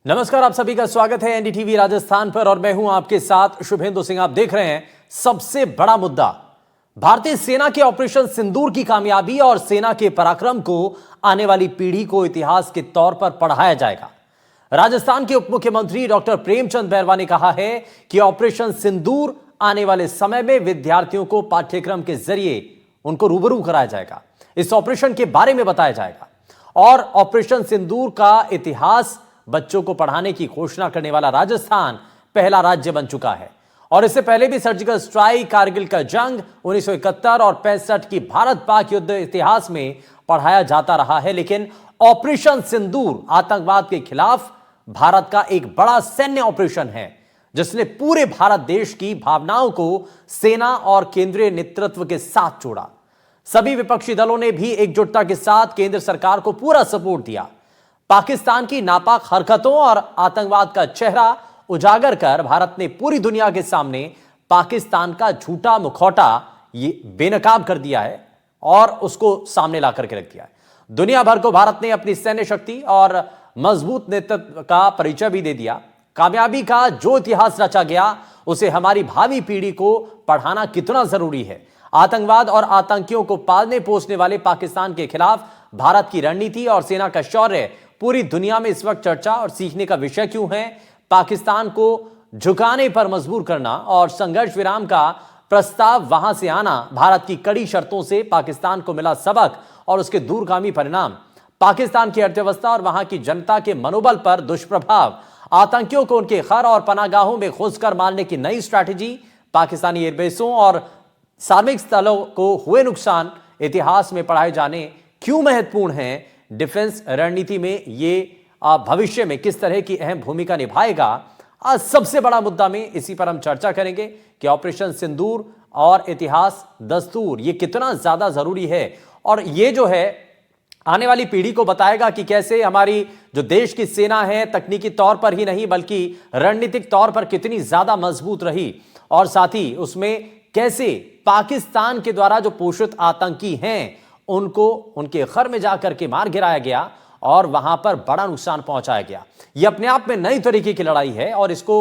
नमस्कार, आप सभी का स्वागत है एनडीटीवी राजस्थान पर और मैं हूं आपके साथ शुभेंदु सिंह। आप देख रहे हैं सबसे बड़ा मुद्दा। भारतीय सेना के ऑपरेशन सिंदूर की कामयाबी और सेना के पराक्रम को आने वाली पीढ़ी को इतिहास के तौर पर पढ़ाया जाएगा। राजस्थान के उप मुख्यमंत्री डॉक्टर प्रेमचंद बैरवा ने कहा है कि ऑपरेशन सिंदूर आने वाले समय में विद्यार्थियों को पाठ्यक्रम के जरिए उनको रूबरू कराया जाएगा, इस ऑपरेशन के बारे में बताया जाएगा और ऑपरेशन सिंदूर का इतिहास बच्चों को पढ़ाने की घोषणा करने वाला राजस्थान पहला राज्य बन चुका है। और इससे पहले भी सर्जिकल स्ट्राइक, कारगिल का जंग, 1971 और 65 की भारत पाक युद्ध इतिहास में पढ़ाया जाता रहा है, लेकिन ऑपरेशन सिंदूर आतंकवाद के खिलाफ भारत का एक बड़ा सैन्य ऑपरेशन है जिसने पूरे भारत देश की भावनाओं को सेना और केंद्रीय नेतृत्व के साथ जोड़ा। सभी विपक्षी दलों ने भी एकजुटता के साथ केंद्र सरकार को पूरा सपोर्ट दिया। पाकिस्तान की नापाक हरकतों और आतंकवाद का चेहरा उजागर कर भारत ने पूरी दुनिया के सामने पाकिस्तान का झूठा मुखौटा ये बेनकाब कर दिया है और उसको सामने ला करके रख दिया है। दुनिया भर को भारत ने अपनी सैन्य शक्ति और मजबूत नेतृत्व का परिचय भी दे दिया। कामयाबी का जो इतिहास रचा गया उसे हमारी भावी पीढ़ी को पढ़ाना कितना जरूरी है। आतंकवाद और आतंकियों को पालने पोसने वाले पाकिस्तान के खिलाफ भारत की रणनीति और सेना का शौर्य पूरी दुनिया में इस वक्त चर्चा और सीखने का विषय क्यों है। पाकिस्तान को झुकाने पर मजबूर करना और संघर्ष विराम का प्रस्ताव वहां से आना, भारत की कड़ी शर्तों से पाकिस्तान को मिला सबक और उसके दूरगामी परिणाम, पाकिस्तान की अर्थव्यवस्था और वहां की जनता के मनोबल पर दुष्प्रभाव, आतंकियों को उनके घर और पनाहगाहों में घुसकर मारने की नई स्ट्रैटेजी, पाकिस्तानी एयरबेसों और सार्वजनिक स्थलों को हुए नुकसान इतिहास में पढ़ाए जाने क्यों महत्वपूर्ण हैं। डिफेंस रणनीति में ये भविष्य में किस तरह की अहम भूमिका निभाएगा, आज सबसे बड़ा मुद्दा में इसी पर हम चर्चा करेंगे कि ऑपरेशन सिंदूर और इतिहास दस्तूर ये कितना ज्यादा जरूरी है और ये जो है आने वाली पीढ़ी को बताएगा कि कैसे हमारी जो देश की सेना है तकनीकी तौर पर ही नहीं बल्कि रणनीतिक तौर पर कितनी ज्यादा मजबूत रही और साथ ही उसमें कैसे पाकिस्तान के द्वारा जो पोषित आतंकी हैं उनको उनके घर में जाकर के मार गिराया गया और वहां पर बड़ा नुकसान पहुंचाया गया। यह अपने आप में नई तरीके की लड़ाई है और इसको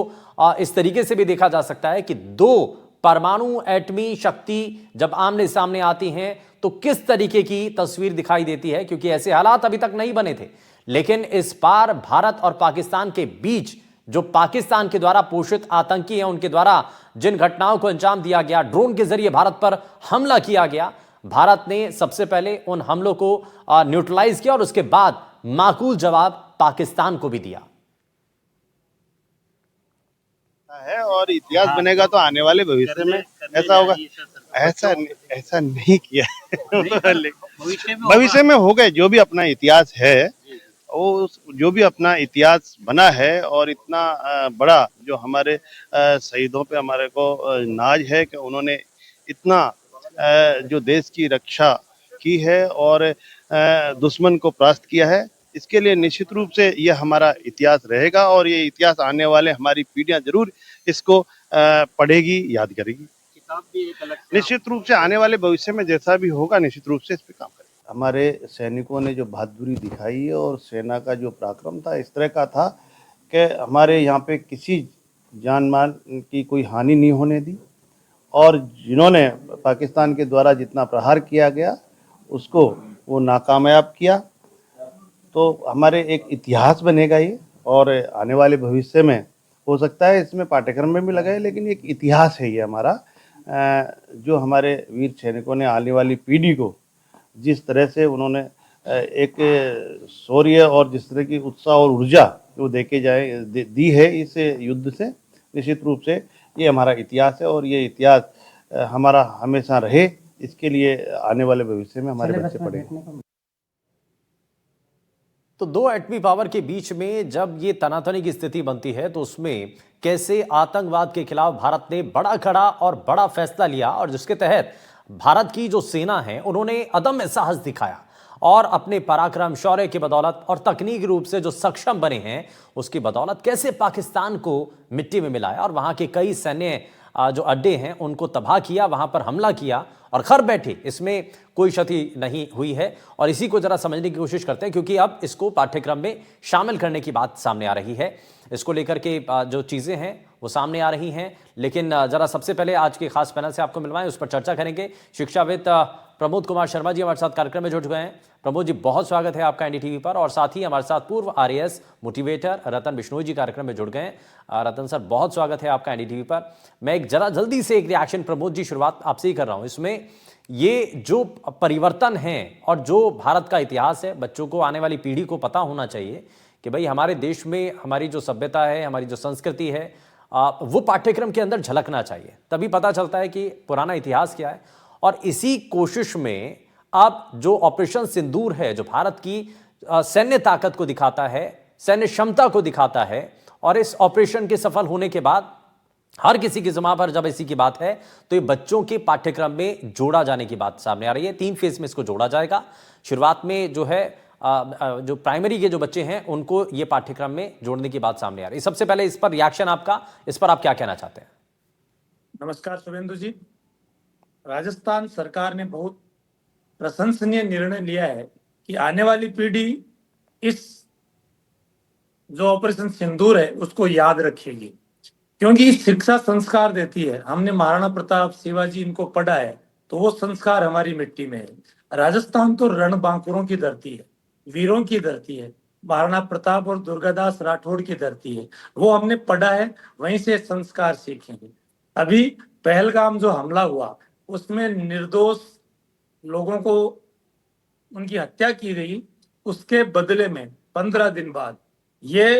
इस तरीके से भी देखा जा सकता है कि दो परमाणु एटमी शक्ति जब आमने सामने आती हैं तो किस तरीके की तस्वीर दिखाई देती है, क्योंकि ऐसे हालात अभी तक नहीं बने थे। लेकिन इस बार भारत और पाकिस्तान के बीच जो पाकिस्तान के द्वारा पोषित आतंकी हैं उनके द्वारा जिन घटनाओं को अंजाम दिया गया, ड्रोन के जरिए भारत पर हमला किया गया, भारत ने सबसे पहले उन हमलों को न्यूट्रलाइज किया और उसके बाद माकूल जवाब पाकिस्तान को भी दिया है। और इतिहास बनेगा तो आने वाले भविष्य में ऐसा होगा। ऐसा नहीं किया भविष्य में होगा। जो भी अपना इतिहास है वो जो भी अपना इतिहास बना है और इतना बड़ा जो हमारे शहीदों पे हमारे को नाज है कि उन्होंने इतना जो देश की रक्षा की है और दुश्मन को परास्त किया है, इसके लिए निश्चित रूप से यह हमारा इतिहास रहेगा और ये इतिहास आने वाले हमारी पीढ़ियां जरूर इसको पढ़ेगी, याद करेगी। किताब भी एक अलग निश्चित रूप से आने वाले भविष्य में जैसा भी होगा निश्चित रूप से इस पे काम करेंगे। हमारे सैनिकों ने जो बहादुरी दिखाई है और सेना का जो पराक्रम था इस तरह का था कि हमारे यहाँ पे किसी जान माल की कोई हानि नहीं होने दी और जिन्होंने पाकिस्तान के द्वारा जितना प्रहार किया गया उसको वो नाकामयाब किया। तो हमारे एक इतिहास बनेगा ये और आने वाले भविष्य में हो सकता है इसमें पाठ्यक्रम में भी लगाए, लेकिन एक इतिहास है ये हमारा, जो हमारे वीर सैनिकों ने आने वाली पीढ़ी को जिस तरह से उन्होंने एक शौर्य और जिस तरह की उत्साह और ऊर्जा वो दी है इस युद्ध से, निश्चित रूप से ये हमारा इतिहास है और ये इतिहास हमारा हमेशा रहे, इसके लिए आने वाले भविष्य में हमारे बच्चे पढ़ेंगे। तो दो एटमी पावर के बीच में जब ये तनातनी की स्थिति बनती है तो उसमें कैसे आतंकवाद के खिलाफ भारत ने बड़ा खड़ा और बड़ा फैसला लिया और जिसके तहत भारत की जो सेना है उन्होंने अदम्य साहस दिखाया और अपने पराक्रम शौर्य की बदौलत और तकनीकी रूप से जो सक्षम बने हैं उसकी बदौलत कैसे पाकिस्तान को मिट्टी में मिलाया और वहां के कई सैन्य जो अड्डे हैं उनको तबाह किया, वहां पर हमला किया और घर बैठे इसमें कोई क्षति नहीं हुई है। और इसी को जरा समझने की कोशिश करते हैं, क्योंकि अब इसको पाठ्यक्रम में शामिल करने की बात सामने आ रही है। इसको लेकर के जो चीजें हैं वो सामने आ रही हैं। लेकिन जरा सबसे पहले आज के खास पैनल से आपको मिलवाएं, उस पर चर्चा करेंगे। शिक्षाविद प्रमोद कुमार शर्मा जी हमारे साथ कार्यक्रम में जुड़ गए हैं। प्रमोद जी, बहुत स्वागत है आपका एनडीटीवी पर। और साथ ही हमारे साथ पूर्व आरएएस मोटिवेटर रतन बिश्नोई जी कार्यक्रम में जुड़ गए हैं। रतन सर, बहुत स्वागत है आपका एनडीटीवी पर। मैं एक जरा जल्दी से एक रिएक्शन प्रमोद जी शुरुआत आपसे ही कर रहा हूं। इसमें ये जो परिवर्तन है और जो भारत का इतिहास है, बच्चों को, आने वाली पीढ़ी को पता होना चाहिए कि भाई हमारे देश में हमारी जो सभ्यता है, हमारी जो संस्कृति है, वो पाठ्यक्रम के अंदर झलकना चाहिए। तभी पता चलता है कि पुराना इतिहास क्या है। और इसी कोशिश में अब जो ऑपरेशन सिंदूर है, जो भारत की सैन्य ताकत को दिखाता है, सैन्य क्षमता को दिखाता है, और इस ऑपरेशन के सफल होने के बाद हर किसी की जुबान पर जब इसी की बात है तो ये बच्चों के पाठ्यक्रम में जोड़ा जाने की बात सामने आ रही है। 3 फेज में इसको जोड़ा जाएगा। शुरुआत में जो है जो प्राइमरी के जो बच्चे हैं उनको ये पाठ्यक्रम में जोड़ने की बात सामने आ रही है। सबसे पहले इस पर रिएक्शन आपका, इस पर आप क्या कहना चाहते हैं? नमस्कार शुभेंदु जी। राजस्थान सरकार ने बहुत प्रशंसनीय निर्णय लिया है कि आने वाली पीढ़ी इस जो ऑपरेशन सिंदूर है उसको याद रखेगी, क्योंकि शिक्षा संस्कार देती है। हमने महाराणा प्रताप, शिवाजी इनको पढ़ा है, तो वो संस्कार हमारी मिट्टी में है। राजस्थान तो रणबांकुरों की धरती है, वीरों की धरती है। महाराणा प्रताप और दुर्गादास राठौड़ की धरती है, वो हमने पढ़ा है, वहीं से संस्कार सीखेंगे। अभी पहलगाम जो हमला हुआ उसमें निर्दोष लोगों को उनकी हत्या की गई, उसके बदले में 15 दिन बाद ये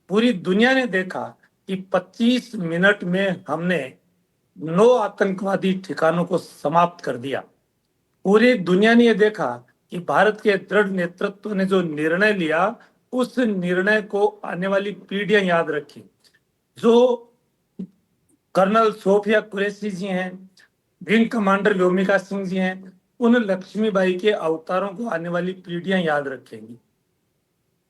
पूरी दुनिया ने देखा कि 25 मिनट में हमने 9 आतंकवादी ठिकानों को समाप्त कर दिया। पूरी दुनिया ने यह देखा कि भारत के दृढ़ नेतृत्व ने जो निर्णय लिया, उस निर्णय को आने वाली पीढ़ियां याद रखी। जो कर्नल सोफिया कुरैशी जी हैं, विंग कमांडर व्योमिका सिंह जी हैं, उन लक्ष्मीबाई के अवतारों को आने वाली पीढ़ियां याद रखेंगी।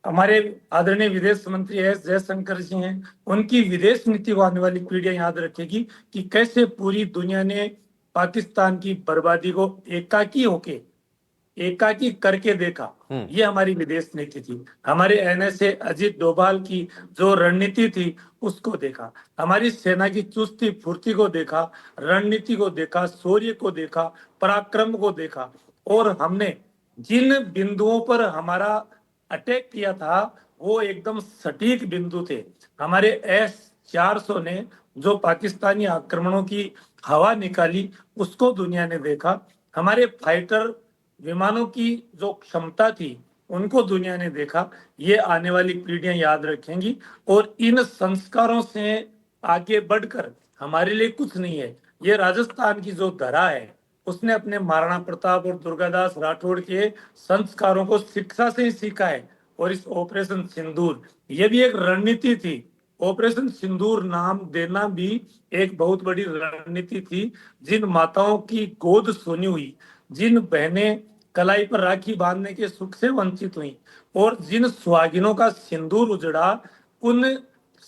हमारे आदरणीय विदेश मंत्री एस जयशंकर जी हैं, उनकी विदेश नीति को आने वाली पीढ़ियां याद रखेगी कि कैसे पूरी दुनिया ने पाकिस्तान की बर्बादी को एकाकी करके देखा। ये हमारी विदेश नीति थी। हमारे एनएसए अजीत डोभाल की जो रणनीति थी उसको देखा, हमारी सेना की चुस्ती फुर्ती को देखा, रणनीति को देखा, शौर्य को देखा, पराक्रम को देखा। और हमने जिन बिंदुओं पर हमारा अटैक किया था वो एकदम सटीक बिंदु थे। हमारे S-400 ने जो पाकिस्तानी आक्रमणों की हवा निकाली उसको दुनिया ने देखा। हमारे फाइटर विमानों की जो क्षमता थी उनको दुनिया ने देखा। ये आने वाली पीढ़ियां याद रखेंगी। और इन संस्कारों से आगे बढ़कर हमारे लिए कुछ नहीं है। ये राजस्थान की जो धरा है उसने अपने महाराणा प्रताप और दुर्गादास राठौड़ के संस्कारों को शिक्षा से ही सीखा है। और इस ऑपरेशन सिंदूर, ये भी एक रणनीति थी। ऑपरेशन सिंदूर नाम देना भी एक बहुत बड़ी रणनीति थी। जिन माताओं की गोद सोनी हुई, जिन बहनें कलाई पर राखी बांधने के सुख से वंचित हुई और जिन सुहागिनों का सिंदूर उजड़ा, उन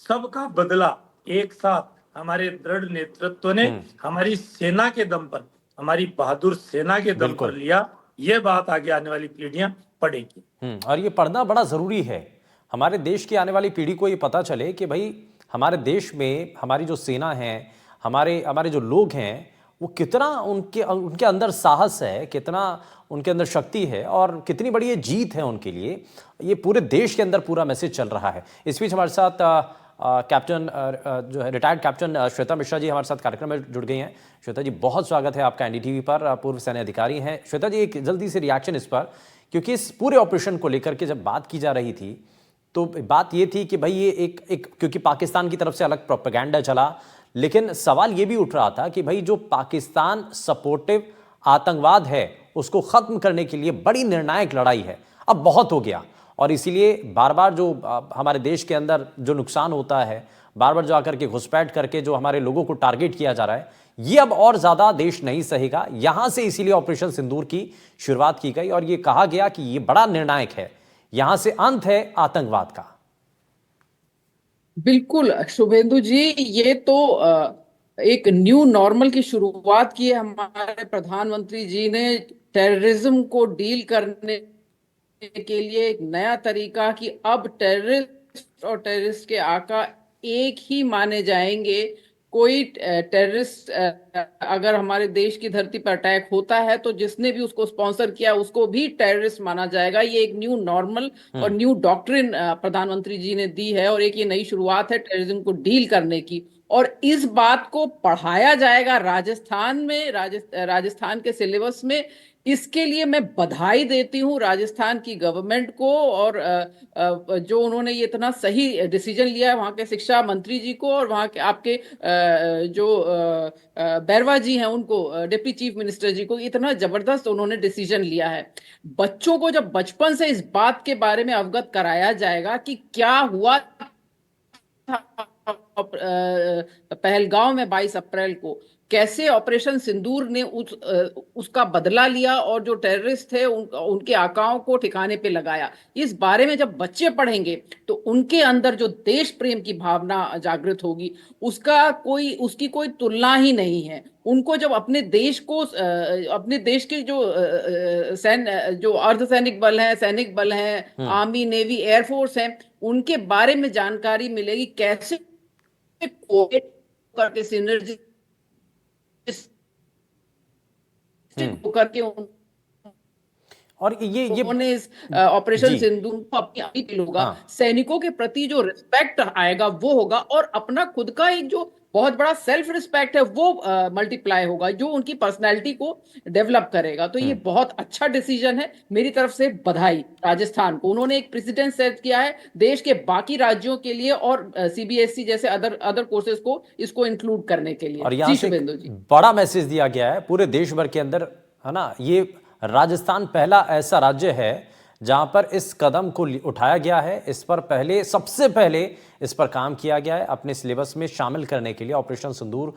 सब का बदला एक साथ हमारे दृढ़ नेतृत्व ने हमारी सेना के दम पर, हमारी बहादुर सेना के दम पर लिया। ये बात आगे आने वाली पीढ़ियां पढ़ेगी। और ये पढ़ना बड़ा जरूरी है। हमारे देश की आने वाली पीढ़ी को ये पता चले कि भाई हमारे देश में हमारी जो सेना है, हमारे जो लोग हैं, वो कितना उनके अंदर साहस है, कितना उनके अंदर शक्ति है और कितनी बड़ी ये जीत है उनके लिए। ये पूरे देश के अंदर पूरा मैसेज चल रहा है। इस बीच हमारे साथ कैप्टन जो है रिटायर्ड कैप्टन श्वेता मिश्रा जी हमारे साथ कार्यक्रम में जुड़ गई हैं। श्वेता जी, बहुत स्वागत है आपका एनडीटीवी पर। पूर्व सैन्य अधिकारी हैं। श्वेता जी, एक जल्दी से रिएक्शन इस पर, क्योंकि इस पूरे ऑपरेशन को लेकर के जब बात की जा रही थी तो बात ये थी कि भाई ये एक क्योंकि पाकिस्तान की तरफ से अलग प्रोपेगेंडा चला, लेकिन सवाल ये भी उठ रहा था कि भाई जो पाकिस्तान सपोर्टिव आतंकवाद है उसको खत्म करने के लिए बड़ी निर्णायक लड़ाई है। अब बहुत हो गया और इसीलिए बार बार जो हमारे देश के अंदर जो नुकसान होता है, बार बार जो आकर के घुसपैठ करके जो हमारे लोगों को टारगेट किया जा रहा है, ये अब और ज्यादा देश नहीं सहेगा। यहां से इसीलिए ऑपरेशन सिंदूर की शुरुआत की गई और ये कहा गया कि ये बड़ा निर्णायक है, यहां से अंत है आतंकवाद का। बिल्कुल शुभेंदु जी, ये तो एक न्यू नॉर्मल की शुरुआत की है हमारे प्रधानमंत्री जी ने। टेररिज्म को डील करने के लिए एक नया तरीका कि अब टेररिस्ट और टेररिस्ट के आका एक ही माने जाएंगे। कोई टेररिस्ट अगर हमारे देश की धरती पर अटैक होता है तो जिसने भी उसको स्पॉन्सर किया उसको भी टेररिस्ट माना जाएगा। ये एक न्यू नॉर्मल और न्यू डॉक्ट्रिन प्रधानमंत्री जी ने दी है और एक ये नई शुरुआत है टेररिज्म को डील करने की। और इस बात को पढ़ाया जाएगा राजस्थान में, राजस्थान के सिलेबस में। इसके लिए मैं बधाई देती हूँ राजस्थान की गवर्नमेंट को और जो उन्होंने ये इतना सही डिसीजन लिया है वहाँ के शिक्षा मंत्री जी को और वहाँ के आपके जो बैरवा जी हैं उनको, डिप्टी चीफ मिनिस्टर जी को। इतना जबरदस्त उन्होंने डिसीजन लिया है। बच्चों को जब बचपन से इस बात के बारे में अवगत कराया जाएगा कि क्या हुआ पहलगांव में 22 अप्रैल को, कैसे ऑपरेशन सिंदूर ने उसका बदला लिया और जो टेररिस्ट थे उनके आकाओं को ठिकाने पे लगाया। इस बारे में जब बच्चे पढ़ेंगे तो उनके अंदर जो देश प्रेम की भावना जागृत होगी उसकी कोई तुलना ही नहीं है। उनको जब अपने देश को अपने देश के जो अर्धसैनिक बल हैं, सैनिक बल हैं, आर्मी नेवी एयरफोर्स हैं, उनके बारे में जानकारी मिलेगी कैसे कोऑर्डिनेट करके सिनर्जी होकर के और ये उन्होंने इस ऑपरेशन जी सिंदूर को अपनी अपील होगा। हाँ सैनिकों के प्रति जो रिस्पेक्ट आएगा वो होगा और अपना खुद का एक जो बहुत बड़ा सेल्फ रिस्पेक्ट है वो मल्टीप्लाई होगा, जो उनकी पर्सनैलिटी को डेवलप करेगा। तो ये बहुत अच्छा डिसीजन है। मेरी तरफ से बधाई राजस्थान को। उन्होंने एक प्रेसिडेंट सेट किया है देश के बाकी राज्यों के लिए और सीबीएसई जैसे अदर कोर्सेज को इसको इंक्लूड करने के लिए। और यहां जी से शुभेंदु जी। बड़ा मैसेज दिया गया है पूरे देश भर के अंदर, है ना। ये राजस्थान पहला ऐसा राज्य है जहां पर इस कदम को उठाया गया है। इस पर सबसे पहले इस पर काम किया गया है अपने सिलेबस में शामिल करने के लिए। ऑपरेशन सिंदूर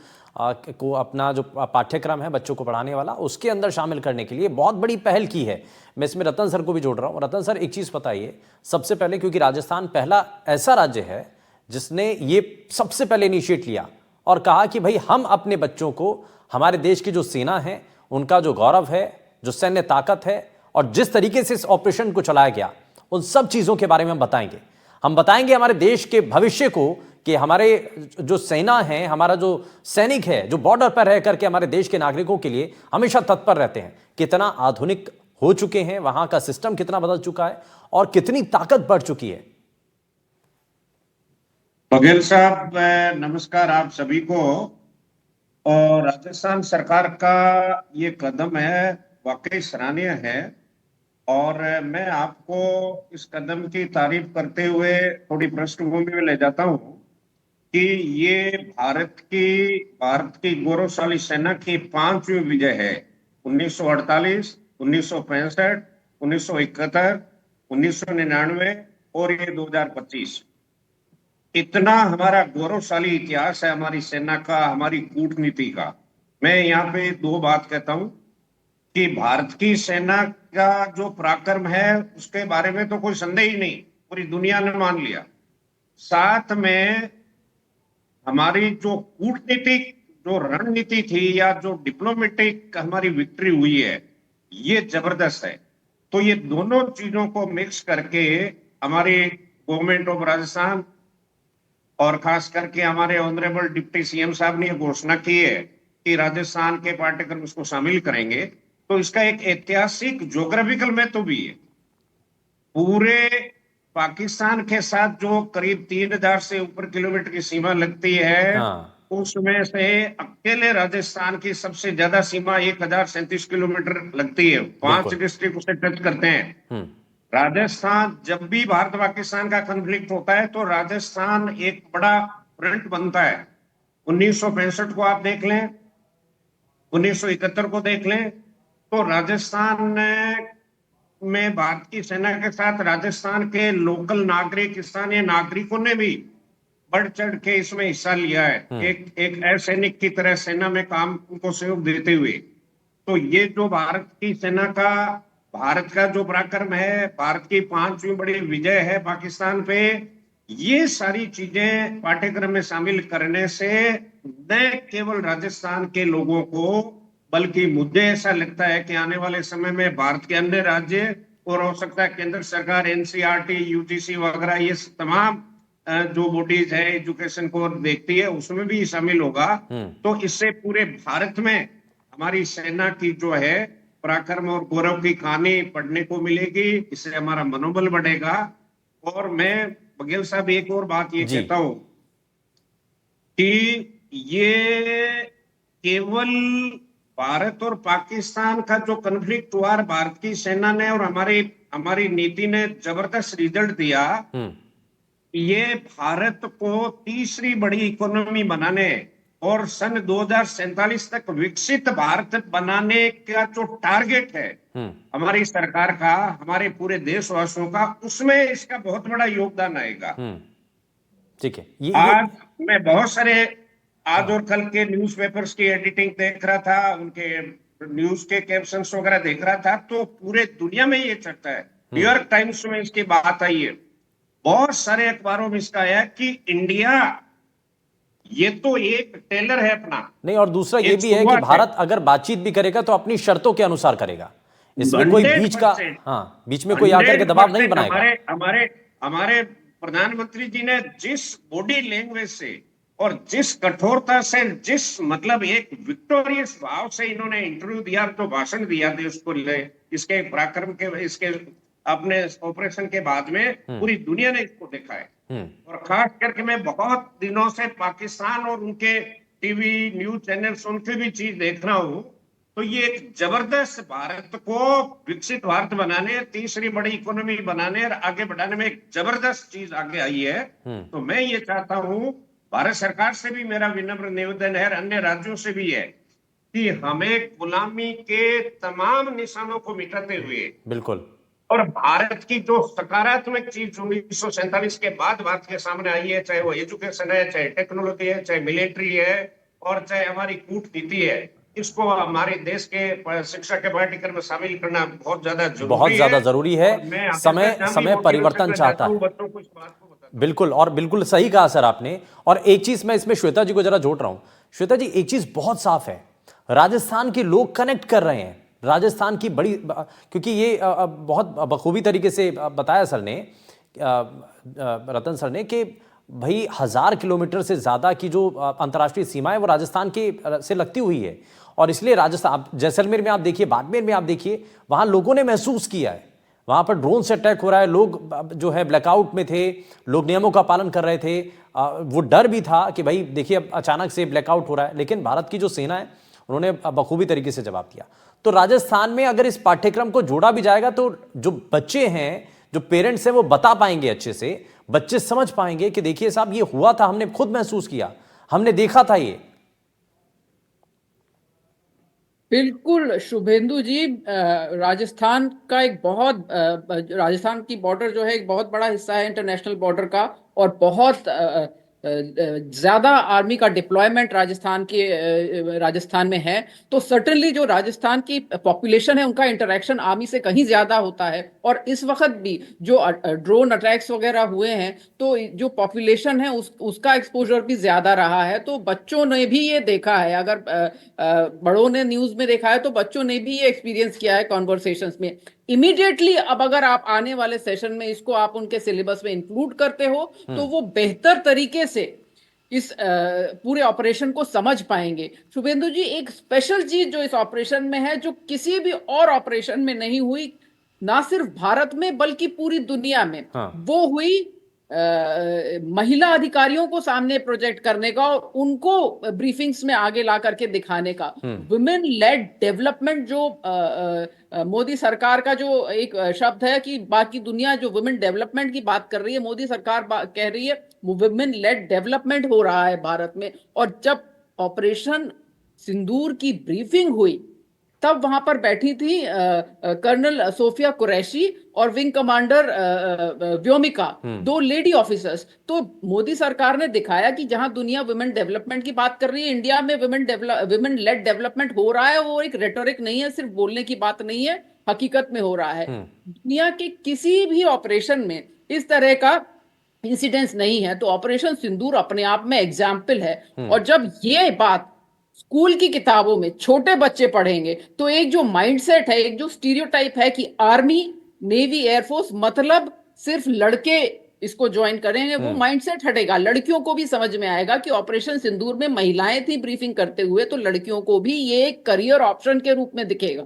को अपना जो पाठ्यक्रम है बच्चों को पढ़ाने वाला उसके अंदर शामिल करने के लिए बहुत बड़ी पहल की है। मैं इसमें रतन सर को भी जोड़ रहा हूं। रतन सर, एक चीज बताइए सबसे पहले, क्योंकि राजस्थान पहला ऐसा राज्य है जिसने ये सबसे पहले इनिशिएट लिया और कहा कि भाई हम अपने बच्चों को, हमारे देश की जो सेना है उनका जो गौरव है, जो सैन्य ताकत है और जिस तरीके से इस ऑपरेशन को चलाया गया, उन सब चीजों के बारे में हम बताएंगे। हम बताएंगे हमारे देश के भविष्य को कि हमारे जो सेना है, हमारा जो सैनिक है, जो बॉर्डर पर रह करके हमारे देश के नागरिकों के लिए हमेशा तत्पर रहते हैं, कितना आधुनिक हो चुके हैं, वहां का सिस्टम कितना बदल चुका है और कितनी ताकत बढ़ चुकी है। बघेल साहब, नमस्कार आप सभी को। और राजस्थान सरकार का ये कदम है वाकई सराहनीय है और मैं आपको इस कदम की तारीफ करते हुए थोड़ी पृष्ठभूमि में ले जाता हूं कि ये भारत की गौरवशाली सेना की 5वीं विजय है। 1948, 1965, 1971, 1999 और ये 2025। इतना हमारा गौरवशाली इतिहास है हमारी सेना का, हमारी कूटनीति का। मैं यहाँ पे 2 बात कहता हूं कि भारत की सेना का जो पराक्रम है उसके बारे में तो कोई संदेह ही नहीं, पूरी दुनिया ने मान लिया। साथ में हमारी जो कूटनीतिक जो रणनीति थी या जो डिप्लोमेटिक हमारी विक्ट्री हुई है ये जबरदस्त है। तो ये दोनों चीजों को मिक्स करके हमारी गवर्नमेंट ऑफ राजस्थान और खास करके हमारे ऑनरेबल डिप्टी सीएम साहब ने घोषणा की है कि राजस्थान के पाठ्यक्रम इसको शामिल करेंगे। तो इसका एक ऐतिहासिक ज्योग्राफिकल महत्व भी है। पूरे पाकिस्तान के साथ जो करीब 3000 से ऊपर किलोमीटर की सीमा लगती है, उसमें से अकेले राजस्थान की सबसे ज्यादा सीमा 1037 किलोमीटर लगती है। 5 डिस्ट्रिक्ट उसे टच करते हैं। राजस्थान, जब भी भारत पाकिस्तान का कॉन्फ्लिक्ट होता है तो राजस्थान एक बड़ा फ्रंट बनता है। 1965 को आप देख लें, 1971 को देख लें, तो राजस्थान में भारत की सेना के साथ राजस्थान के लोकल नागरिक, स्थानीय नागरिकों ने भी बढ़ चढ़ के इसमें हिस्सा लिया है, एक असैनिक की तरह सेना में काम उनको सहयोग देते हुए। तो ये जो भारत की सेना का, भारत का जो पराक्रम है, भारत की 5वीं बड़ी विजय है पाकिस्तान पे, ये सारी चीजें पाठ्यक्रम में शामिल करने से न केवल राजस्थान के लोगों को, बल्कि मुझे ऐसा लगता है कि आने वाले समय में भारत के अन्य राज्य और हो सकता है केंद्र सरकार, एनसीईआरटी, यूजीसी वगैरह, ये तमाम जो बॉडीज है एजुकेशन को देखती है, उसमें भी शामिल होगा। तो इससे पूरे भारत में हमारी सेना की जो है पराक्रम और गौरव की कहानी पढ़ने को मिलेगी। इससे हमारा मनोबल बढ़ेगा। और मैं बघेल साहब एक और बात ये जी। कहता हूं कि ये केवल भारत और पाकिस्तान का जो कन्फ्लिक्ट हुआ, भारत की सेना ने और हमारी नीति ने जबरदस्त रिजल्ट दिया। ये भारत को तीसरी बड़ी इकोनॉमी बनाने और सन 2047 तक विकसित भारत बनाने का जो टारगेट है हमारी सरकार का, हमारे पूरे देशवासियों का, उसमें इसका बहुत बड़ा योगदान आएगा। ठीक है। आज मैं बहुत सारे आज और कल के न्यूज़पेपर्स की एडिटिंग देख रहा था, उनके न्यूज के कैप्शंस वगैरह देख रहा था, तो पूरे दुनिया में ये चर्चा है। न्यूयॉर्क टाइम्स में इसकी बात आई है, बहुत सारे अखबारों में इसका है कि इंडिया ये तो एक टेलर है अपना। नहीं, और दूसरा ये भी है कि भारत अगर बातचीत भी करेगा तो अपनी शर्तों के अनुसार करेगा। इसमें कोई बीच में कोई आकर के दबाव नहीं बनाएगा। हमारे प्रधानमंत्री जी ने जिस बॉडी लैंग्वेज से और जिस कठोरता से, जिस मतलब एक विक्टोरियस भाव से इन्होंने इंटरव्यू दिया, तो भाषण दिया देश को ले, इसके पराक्रम के, इसके अपने ऑपरेशन के बाद में पूरी दुनिया ने इसको देखा है। और खास करके मैं बहुत दिनों से पाकिस्तान और उनके टीवी न्यूज चैनल्स, उनकी भी चीज देख रहा हूं, तो ये एक जबरदस्त भारत को विकसित भारत बनाने, तीसरी बड़ी इकोनॉमी बनाने और आगे बढ़ाने में एक जबरदस्त चीज आगे आई है। तो मैं ये चाहता हूं, भारत सरकार से भी मेरा विनम्र निवेदन है, अन्य राज्यों से भी है, कि हमें गुलामी के तमाम निशानों को मिटाते हुए, बिल्कुल, और भारत की जो सकारात्मक चीज 1947 के बाद भारत के सामने आई है, चाहे वो एजुकेशन है, चाहे टेक्नोलॉजी है, चाहे मिलिट्री है, और चाहे हमारी कूटनीति है, इसको हमारे देश के शिक्षा के पाठ्यक्रम में शामिल करना बहुत ज्यादा जरूरी है। समय परिवर्तन चाहता है। बच्चों को इस बात को बताता हूं। बिल्कुल, और बिल्कुल सही कहा सर आपने। और एक चीज मैं इसमें श्वेता जी को जरा जोड़ रहा हूं। श्वेता जी, एक चीज बहुत साफ है, राजस्थान के लोग कनेक्ट कर रहे हैं राजस्थान की बड़ी, क्योंकि ये बहुत बखूबी तरीके से बताया सर ने, रतन सर ने, कि भाई 1000 किलोमीटर से ज़्यादा की जो अंतर्राष्ट्रीय सीमा है वो राजस्थान के से लगती हुई है। और इसलिए राजस्थान, जैसलमेर में आप देखिए, बाड़मेर में आप देखिए, वहाँ लोगों ने महसूस किया है, वहाँ पर ड्रोन से अटैक हो रहा है, लोग जो है ब्लैकआउट में थे, लोग नियमों का पालन कर रहे थे। वो डर भी था कि भाई देखिए अब अचानक से ब्लैकआउट हो रहा है, लेकिन भारत की जो सेना है उन्होंने बखूबी तरीके से जवाब दिया। तो राजस्थान में अगर इस पाठ्यक्रम को जोड़ा भी जाएगा तो जो बच्चे हैं, जो पेरेंट्स हैं, वो बता पाएंगे अच्छे से, बच्चे समझ पाएंगे कि देखिए साहब ये हुआ था, हमने खुद महसूस किया, हमने देखा था ये। बिल्कुल शुभेंदु जी, राजस्थान का एक बहुत राजस्थान की बॉर्डर जो है एक बहुत बड़ा हिस्सा है इंटरनेशनल बॉर्डर का, और बहुत ज्यादा आर्मी का डिप्लॉयमेंट राजस्थान में है। तो सर्टेनली जो राजस्थान की पॉपुलेशन है उनका इंटरेक्शन आर्मी से कहीं ज्यादा होता है। और इस वक्त भी जो ड्रोन अटैक्स वगैरह हुए हैं, तो जो पॉपुलेशन है उसका एक्सपोजर भी ज्यादा रहा है। तो बच्चों ने भी ये देखा है, अगर बड़ों ने न्यूज में देखा है तो बच्चों ने भी ये एक्सपीरियंस किया है कॉन्वर्सेशंस में। इमीडिएटली अब अगर आप आने वाले सेशन में इसको आप उनके सिलेबस में इंक्लूड करते हो तो वो बेहतर तरीके से इस पूरे ऑपरेशन को समझ पाएंगे। शुभेंदु जी, एक स्पेशल चीज जो इस ऑपरेशन में है, जो किसी भी और ऑपरेशन में नहीं हुई, ना सिर्फ भारत में बल्कि पूरी दुनिया में, वो हुई महिला अधिकारियों को सामने प्रोजेक्ट करने का और उनको ब्रीफिंग्स में आगे ला करके दिखाने का। वुमेन लेड डेवलपमेंट, जो मोदी सरकार का जो एक शब्द है कि बाकी दुनिया जो वुमेन डेवलपमेंट की बात कर रही है, मोदी सरकार कह रही है वुमेन लेड डेवलपमेंट हो रहा है भारत में। और जब ऑपरेशन सिंदूर की ब्रीफिंग हुई तब वहां पर बैठी थी कर्नल सोफिया कुरैशी और विंग कमांडर व्योमिका, दो लेडी ऑफिसर्स। तो मोदी सरकार ने दिखाया कि जहां दुनिया वुमेन डेवलपमेंट की बात कर रही है, इंडिया में वुमेन लेड डेवलपमेंट हो रहा है। वो एक रेटोरिक नहीं है, सिर्फ बोलने की बात नहीं है, हकीकत में हो रहा है। दुनिया के किसी भी ऑपरेशन में इस तरह का इंसिडेंट्स नहीं है, तो ऑपरेशन सिंदूर अपने आप में एग्जाम्पल है। और जब ये बात स्कूल की किताबों में छोटे बच्चे पढ़ेंगे तो एक जो माइंडसेट है, एक जो स्टीरियोटाइप है कि आर्मी, नेवी, एयरफोर्स मतलब सिर्फ लड़के इसको ज्वाइन करेंगे, वो माइंडसेट हटेगा। लड़कियों को भी समझ में आएगा कि ऑपरेशन सिंदूर में महिलाएं थी ब्रीफिंग करते हुए, तो लड़कियों को भी ये एक करियर ऑप्शन के रूप में दिखेगा।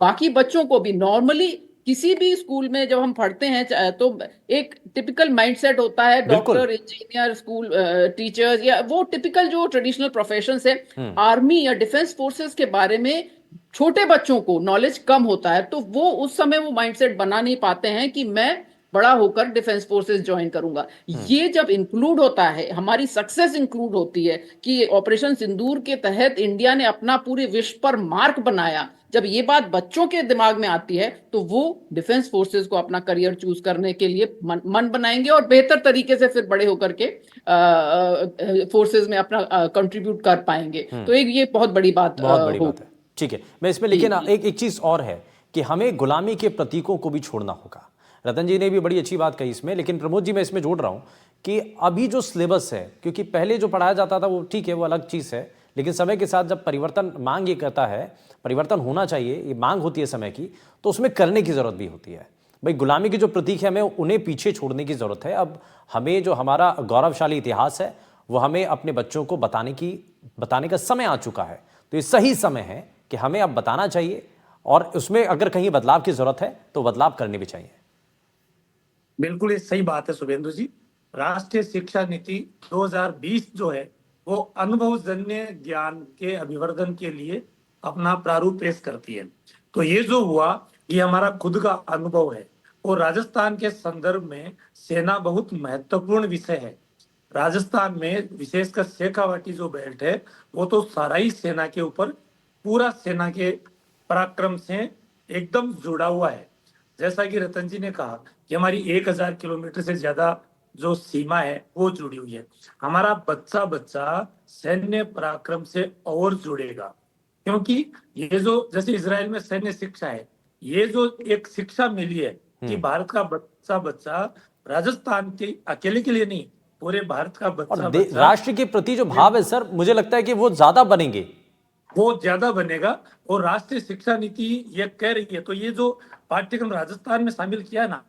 बाकी बच्चों को भी नॉर्मली किसी भी स्कूल में जब हम पढ़ते हैं तो एक टिपिकल माइंडसेट होता है, बिल्कुल। डॉक्टर, इंजीनियर, स्कूल टीचर्स, या वो टिपिकल जो ट्रेडिशनल प्रोफेशंस है। आर्मी या डिफेंस फोर्सेस के बारे में छोटे बच्चों को नॉलेज कम होता है, तो वो उस समय वो माइंडसेट बना नहीं पाते हैं कि मैं बड़ा होकर डिफेंस फोर्सेस ज्वाइन करूंगा। ये जब इंक्लूड होता है, हमारी सक्सेस इंक्लूड होती है कि ऑपरेशन सिंदूर के तहत इंडिया ने अपना पूरे विश्व पर मार्क बनाया, जब ये बात बच्चों के दिमाग में आती है तो वो डिफेंस फोर्सेस को अपना करियर चूज करने के लिए मन बनाएंगे और बेहतर तरीके से फिर बड़े होकर के फोर्सेस में अपना कंट्रीब्यूट कर पाएंगे। तो एक ये बहुत बड़ी बात बहुत बड़ी हो। बात है। ठीक है, मैं इसमें लेकिन एक चीज और है कि हमें गुलामी के प्रतीकों को भी छोड़ना होगा। रतन जी ने भी बड़ी अच्छी बात कही इसमें, लेकिन प्रमोद जी मैं इसमें जोड़ रहा हूं कि अभी जो सिलेबस है, क्योंकि पहले जो पढ़ाया जाता था वो ठीक है, वो अलग चीज है, लेकिन समय के साथ जब परिवर्तन मांग ये करता है, परिवर्तन होना चाहिए, ये मांग होती है समय की, तो उसमें करने की जरूरत भी होती है। भाई गुलामी के जो प्रतीक है हमें उन्हें पीछे छोड़ने की जरूरत है। अब हमें जो हमारा गौरवशाली इतिहास है वो हमें अपने बच्चों को बताने का समय आ चुका है। तो ये सही समय है कि हमें अब बताना चाहिए, और उसमें अगर कहीं बदलाव की जरूरत है तो बदलाव करने भी चाहिए। बिल्कुल ये सही बात है शुभेंदु जी। राष्ट्रीय शिक्षा नीति 2020 जो है वो अनुभवजन्य ज्ञान के अभिवर्धन के लिए अपना प्रारूप पेश करती है। तो ये जो हुआ ये हमारा खुद का अनुभव है, और राजस्थान के संदर्भ में सेना बहुत महत्वपूर्ण विषय है। राजस्थान में विशेषकर शेखावाटी जो बेल्ट है वो तो सारा सेना के ऊपर, पूरा सेना के पराक्रम से एकदम जुड़ा हुआ है। जैसा कि रतन जी ने कहा कि हमारी 1000 किलोमीटर से ज्यादा जो सीमा है वो जुड़ी हुई है। हमारा बच्चा बच्चा सैन्य पराक्रम से और जुड़ेगा, क्योंकि ये जो जैसे इजराइल में सैन्य शिक्षा है, ये जो एक शिक्षा मिली है कि भारत का बच्चा बच्चा, राजस्थान के अकेले के लिए नहीं, पूरे भारत का और बच्चा बच्चा राष्ट्र के प्रति जो भाव है सर, मुझे लगता है कि वो ज्यादा बनेंगे, वो ज्यादा बनेगा। और राष्ट्रीय शिक्षा नीति ये कह रही है, तो ये जो पाठ्यक्रम राजस्थान में शामिल किया ना,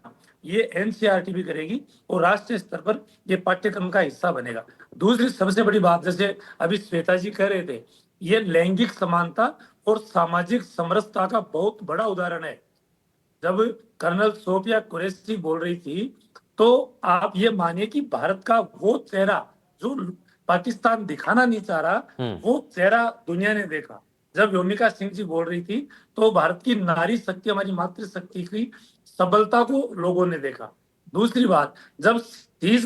ये एनसीईआरटी भी करेगी और राष्ट्रीय स्तर पर ये पाठ्यक्रम का हिस्सा बनेगा। दूसरी सबसे बड़ी बात, जैसे अभी श्वेता जी कह रहे थे, ये लैंगिक समानता और सामाजिक समरसता का बहुत बड़ा उदाहरण है। जब कर्नल सोफिया कुरैशी बोल रही थी तो आप ये मानिए कि भारत का वो चेहरा जो पाकिस्तान दिखाना नहीं चाह रहा, वो चेहरा दुनिया ने देखा। जब व्योमिका सिंह जी बोल रही थी तो भारत की नारी शक्ति, हमारी मातृशक्ति की सबलता को लोगों ने देखा। दूसरी बात, जब सीज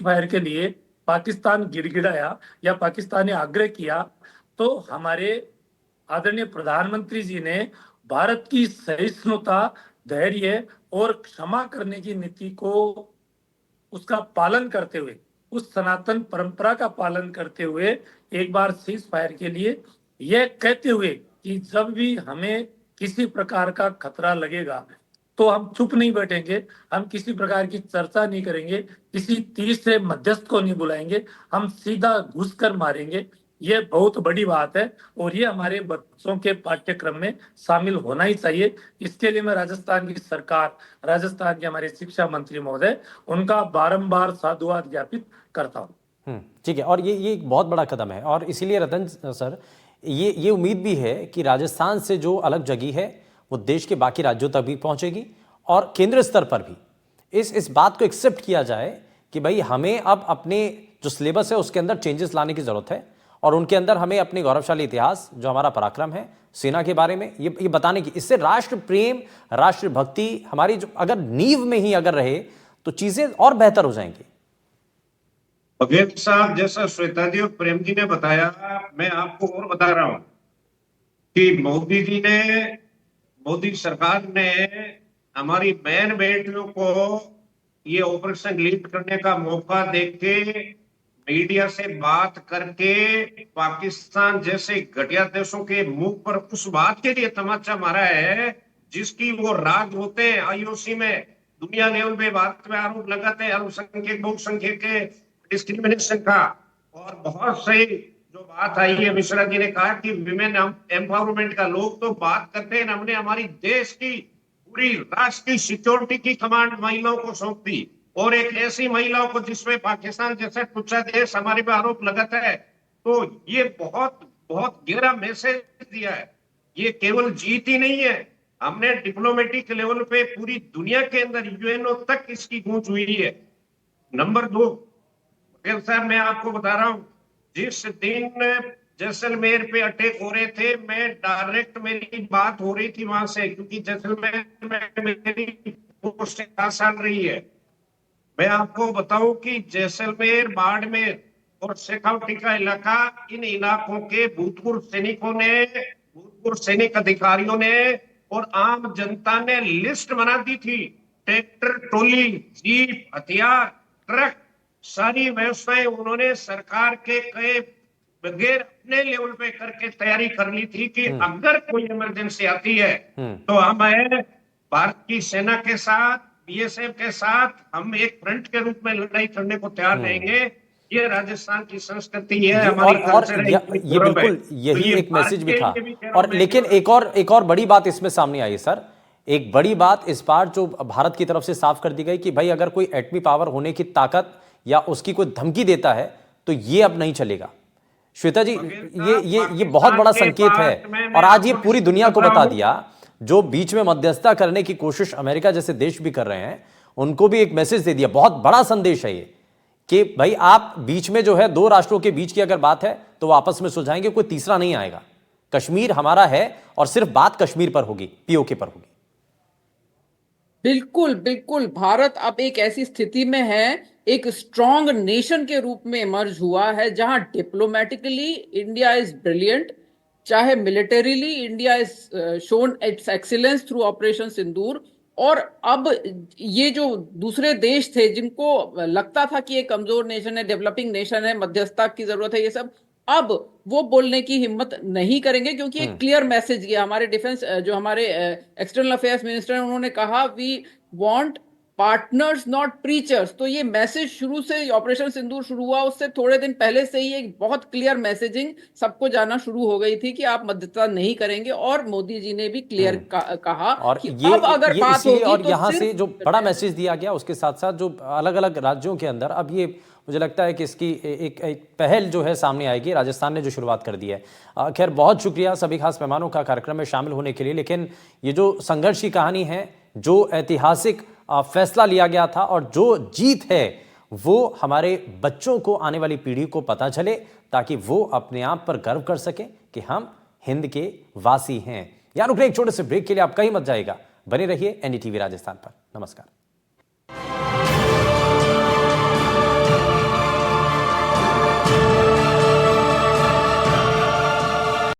फायर के लिए पाकिस्तान गिड़गिड़ाया या पाकिस्तान ने आग्रह किया, तो हमारे आदरणीय प्रधानमंत्री जी ने भारत की सहिष्णुता, धैर्य और क्षमा करने की नीति को, उसका पालन करते हुए, उस सनातन परंपरा का पालन करते हुए, एक बार सीज फायर के लिए यह कहते हुए कि जब भी हमें किसी प्रकार का खतरा लगेगा तो हम चुप नहीं बैठेंगे, हम किसी प्रकार की चर्चा नहीं करेंगे, किसी तीसरे मध्यस्थ को नहीं बुलाएंगे, हम सीधा घुसकर मारेंगे। ये बहुत बड़ी बात है और ये हमारे बच्चों के पाठ्यक्रम में शामिल होना ही चाहिए। इसके लिए मैं राजस्थान की सरकार, राजस्थान के हमारे शिक्षा मंत्री महोदय, उनका बारंबार साधुवाद ज्ञापित करता हूँ। ठीक है, और ये एक बहुत बड़ा कदम है, और इसीलिए रतन सर ये उम्मीद भी है कि राजस्थान से जो अलग जगी है वो देश के बाकी राज्यों तक भी पहुंचेगी, और केंद्र स्तर पर भी इस बात को एक्सेप्ट किया जाए कि भाई हमें अब अपने जो सिलेबस है उसके अंदर चेंजेस लाने की जरूरत है, और उनके अंदर हमें अपने गौरवशाली इतिहास, जो हमारा पराक्रम है सेना के बारे में, ये बताने की, इससे राष्ट्र प्रेम, राष्ट्र भक्ति हमारी जो अगर नींव में ही अगर रहे तो चीजें और बेहतर हो जाएंगी। बघेल साहब, जैसा श्वेता जी और प्रेम जी ने बताया, मैं आपको और बता रहा हूं कि मोदी सरकार ने हमारी बहन बेटियों को ये ऑपरेशन लीड करने का मौका देके, मीडिया से बात करके, पाकिस्तान जैसे घटिया देशों के मुंह पर उस बात के लिए तमाचा मारा है जिसकी वो राज होते हैं आईओसी में दुनिया लेवल पे भारत में आरोप लगाते हैं अल्पसंख्यक बहुसंख्यक के डिस्क्रिमिनेशन का। और बहुत सही जो बात आई है, मिश्रा जी ने कहा कि विमेन एम्पावरमेंट का। लोग तो बात करते हैं, हमने हमारी देश की पूरी राष्ट्र की सिक्योरिटी की कमांड महिलाओं को सौंप दी, और एक ऐसी महिलाओं को जिसमें पाकिस्तान जैसा टुच्चा देश हमारे पे आरोप लगाता है। तो ये बहुत बहुत गहरा मैसेज दिया है। ये केवल जीत ही नहीं है, हमने डिप्लोमेटिक लेवल पे पूरी दुनिया के अंदर यूएनओ तक इसकी गूंज हुई है। नंबर 2, पटेल साहब मैं आपको बता रहा हूं, जिस दिन जैसलमेर पे अटैक हो रहे थे, मैं डायरेक्ट मेरी बात हो रही थी वहां से, क्योंकि जैसलमेर में मेरी पोस्ट 4 साल रही है। मैं आपको बताऊं कि जैसलमेर, बाड़मेर और शेखावटी का इलाका, इन इलाकों के भूतपूर्व सैनिकों ने, भूतपूर्व सैनिक अधिकारियों ने और आम जनता ने लिस्ट बना दी थी। ट्रैक्टर, ट्रॉली, जीप, हथियार, ट्रक, सारी व्यवस्थाएं उन्होंने सरकार के कहे बगैर अपने लेवल पे करके तैयारी कर ली थी कि अगर कोई इमरजेंसी आती है तो हम भारत की सेना के साथ, बीएसएफ के साथ हम एक फ्रंट के रूप में लड़ाई करने को तैयार रहेंगे। ये राजस्थान की संस्कृति है, हमारी कल्चर है, ये बिल्कुल यही एक मैसेज भी था। और लेकिन एक और बड़ी बात इसमें सामने आई सर, एक बड़ी बात इस बार जो भारत की तरफ से साफ कर दी गई कि भाई अगर कोई एटमी पावर होने की ताकत या उसकी कोई धमकी देता है तो ये अब नहीं चलेगा। श्वेता जी, ये बहुत बड़ा संकेत है, और आज ये पूरी दुनिया को बता दिया। जो बीच में मध्यस्थता करने की कोशिश अमेरिका जैसे देश भी कर रहे हैं, उनको भी एक मैसेज दे दिया। बहुत बड़ा संदेश है ये कि भाई आप बीच में जो है, 2 राष्ट्रों के बीच की अगर बात है तो वो आपस में सुलझाएंगे, कोई तीसरा नहीं आएगा। कश्मीर हमारा है और सिर्फ बात कश्मीर पर होगी, पीओके पर होगी। बिल्कुल बिल्कुल, भारत अब एक ऐसी स्थिति में है, एक स्ट्रॉन्ग नेशन के रूप में इमर्ज हुआ है, जहां डिप्लोमेटिकली इंडिया इज ब्रिलियंट, चाहे militarily India is shown its excellence through operation Sindoor. और अब ये जो दूसरे देश थे जिनको लगता था कि ये कमजोर नेशन है, डेवलपिंग नेशन है, मध्यस्थता की जरूरत है, ये सब अब वो बोलने की हिम्मत नहीं करेंगे, क्योंकि एक क्लियर मैसेज गया। हमारे डिफेंस जो हमारे एक्सटर्नल अफेयर्स मिनिस्टर, उन्होंने कहा we want partners not preachers. तो ये मैसेज शुरू से, ऑपरेशन सिंदूर शुरू हुआ उससे थोड़े दिन पहले से ही एक बहुत क्लियर मैसेजिंग सबको जाना शुरू हो गई थी कि आप मध्यस्थता नहीं करेंगे। और मोदी जी ने भी क्लियर कहा और कि ये अब अगर बात होगी और तो यहां सिर्फ से जो बड़ा मैसेज दिया गया, उसके साथ साथ जो अलग अलग राज्यों के अंदर अब ये मुझे लगता है कि इसकी एक पहल जो है सामने आएगी। राजस्थान ने जो शुरुआत कर दी है। खैर, बहुत शुक्रिया सभी खास मेहमानों का कार्यक्रम में शामिल होने के लिए। लेकिन ये जो संघर्ष की कहानी है, जो ऐतिहासिक फैसला लिया गया था और जो जीत है, वो हमारे बच्चों को, आने वाली पीढ़ी को पता चले, ताकि वो अपने आप पर गर्व कर सकें कि हम हिंद के वासी हैं। यार रुकने एक छोटे से ब्रेक के लिए, आप कहीं मत जाइएगा, बने रहिए एनडीटीवी राजस्थान पर। नमस्कार।